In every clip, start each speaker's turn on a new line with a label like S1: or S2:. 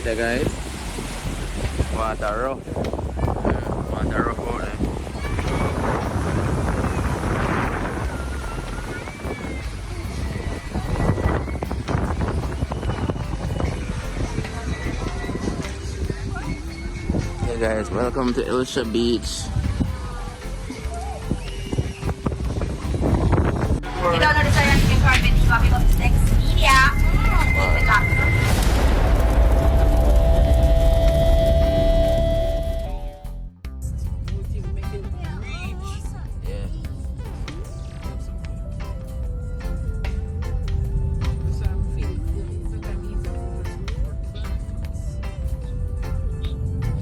S1: there, guys. Water rough. Water rough out there. Hey guys, welcome to Hellshire Beach.
S2: You don't know the song you can carve it, copy of next media.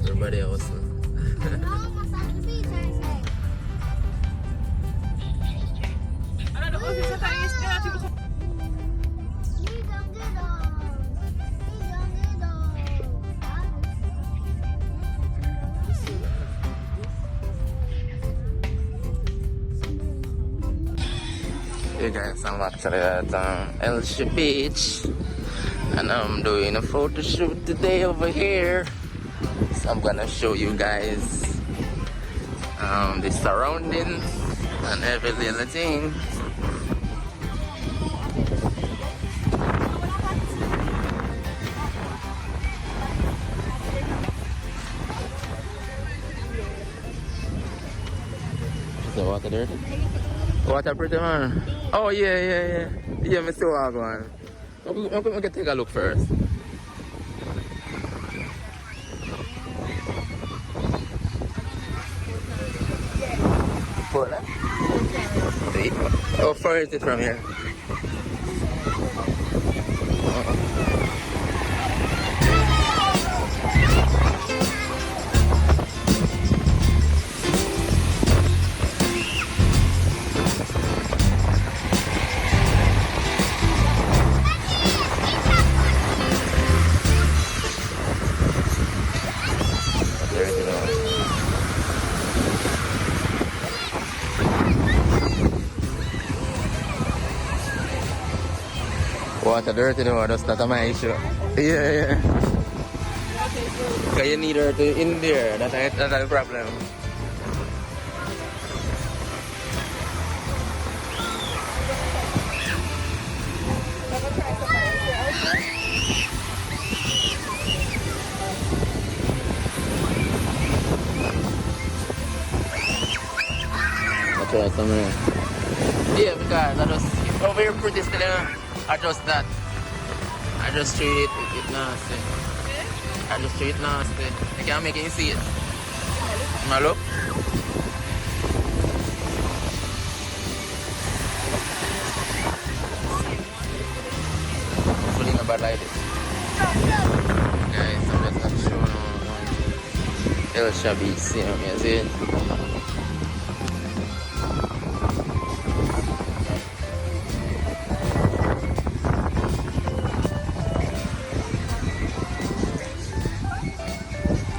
S1: Everybody else. Hey guys, I'm actually at Hellshire Beach and I'm doing a photo shoot today over here. So I'm gonna show you guys the surroundings and every little thing. Is the water dirty? Water pretty, man. Oh yeah. Yeah, me see what I'm going. I'm gonna take a look first. Full, eh? See? How far is it from here? Water dirty though, that's not my issue. Yeah. Cause you need her to in there, that's the problem. I'll try somewhere. Yeah, because I just over here pretty still, you know? I just that. I just treat it nasty. I just treat it nasty. I can't make it see it. My look. Hopefully not bad like this. Guys, I'm just not showing Hellshire Beach, you know what I see?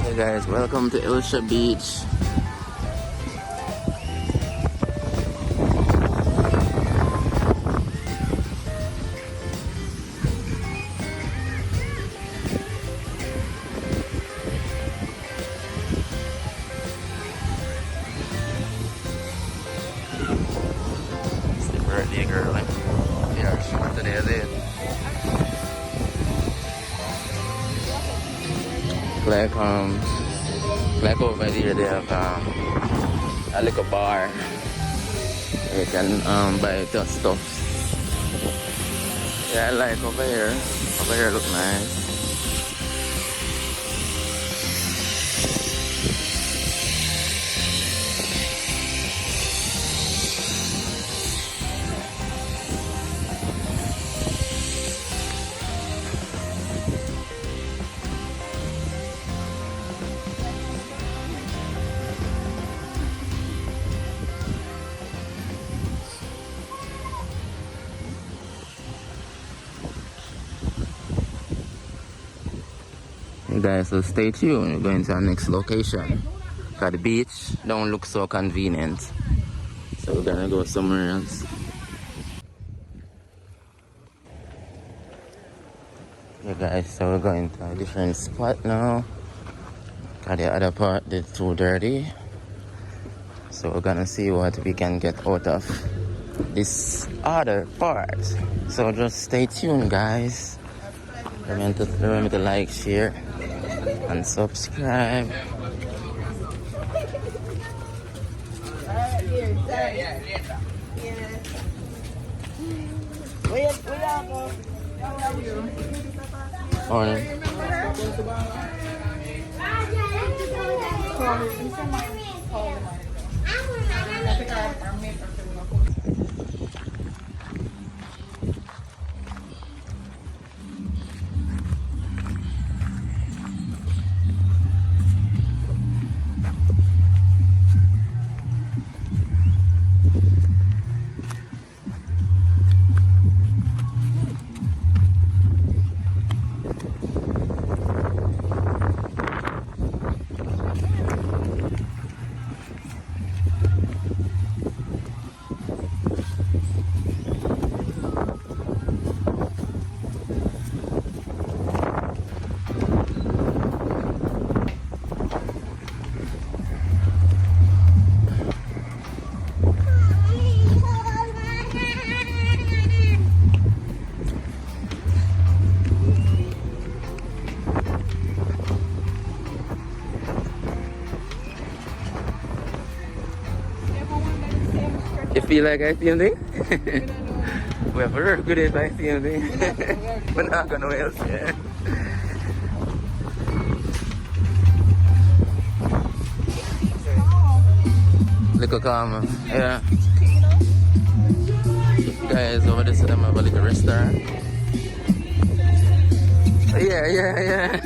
S1: Hey guys, welcome to Hellshire Beach. It's the birthday girl, eh? They are short today, is it? Like over there they have a little bar. You can buy the stuff. Yeah, I like over here. Over here look nice. Hey guys, so stay tuned. We're going to our next location. Because the beach don't look so convenient. So we're gonna go somewhere else. Hey guys, so we're going to a different spot now. Cause the other part is too dirty. So we're gonna see what we can get out of this other part. So just stay tuned, guys. Remember to like, share, and subscribe. Morning. You feel like I see anything? We have a very good if I see anything. We're not gonna else, yeah. Little calmer, yeah. Guys, over this time I have a little restaurant. Yeah.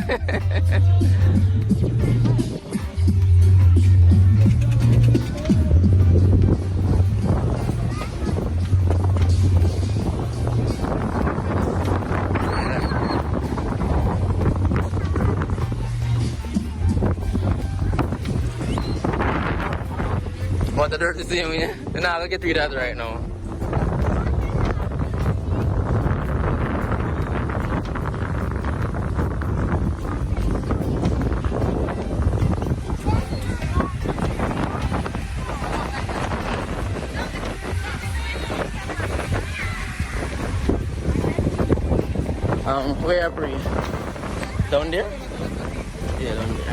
S1: Want the dirt to see me? Nah, I'll get through that right now. Where are you? Down there? Yeah, down there.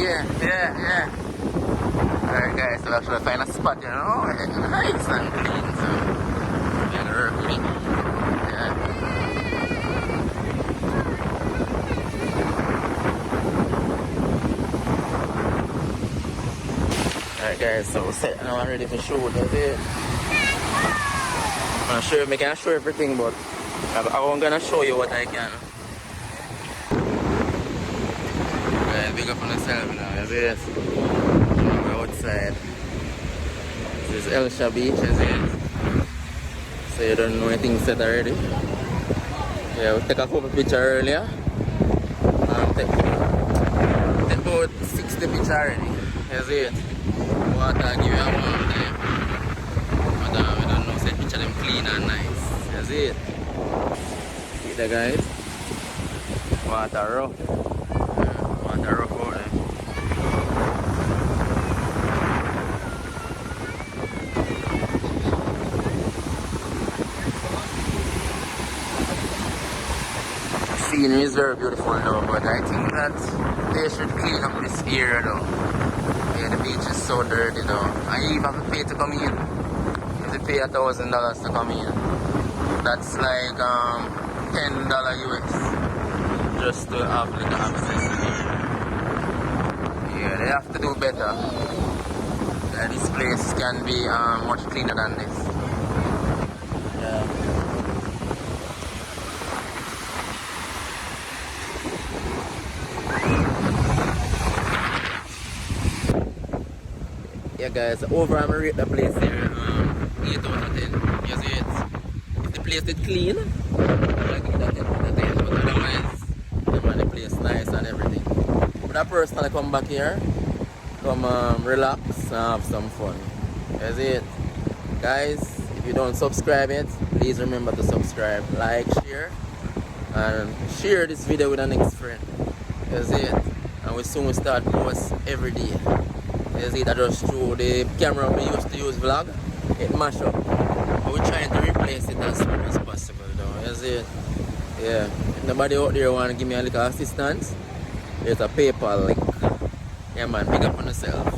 S1: Yeah. Alright guys, so actually find a spot, you know, it's nice and clean, so yeah, very clean. Yeah. Alright guys, so we're set now, I'm ready for shoot, that's it. I'm not sure if I can show everything, but I'm gonna show you what I can. Big up on yourself now, you see this? We're outside. This is Hellshire Beach, you see it? So you don't know anything set already. Yeah, we took a couple pictures earlier. Take about 60 pictures already, you see it? Water give you a warm time. But we don't know, say picture them clean and nice, you see it? See the guys? Water rough. Scenery is very beautiful though, but I think that they should clean up this area though. Yeah, the beach is so dirty though. And you even have to pay to come in. You have to pay $1,000 to come in. That's like $10 US just to have like access in here. Yeah, they have to do better. This place can be much cleaner than this. Yeah. Yeah guys, over I'm rate the place here 8 out of 10. You see it? If the place is clean, I give it a 10 out of 10. But otherwise, the place nice and everything. But I personally come back here, come relax and have some fun. You see it? Guys, if you don't subscribe yet, please remember to subscribe, like, share, and share this video with a next friend. You see it? And we soon will start post every day. You see, that just through the camera we used to use vlog, it mash up. But we're trying to replace it as soon as possible though. You see it? Yeah. If nobody out there want to give me a little assistance, there's a PayPal link. Yeah man, big up on yourself.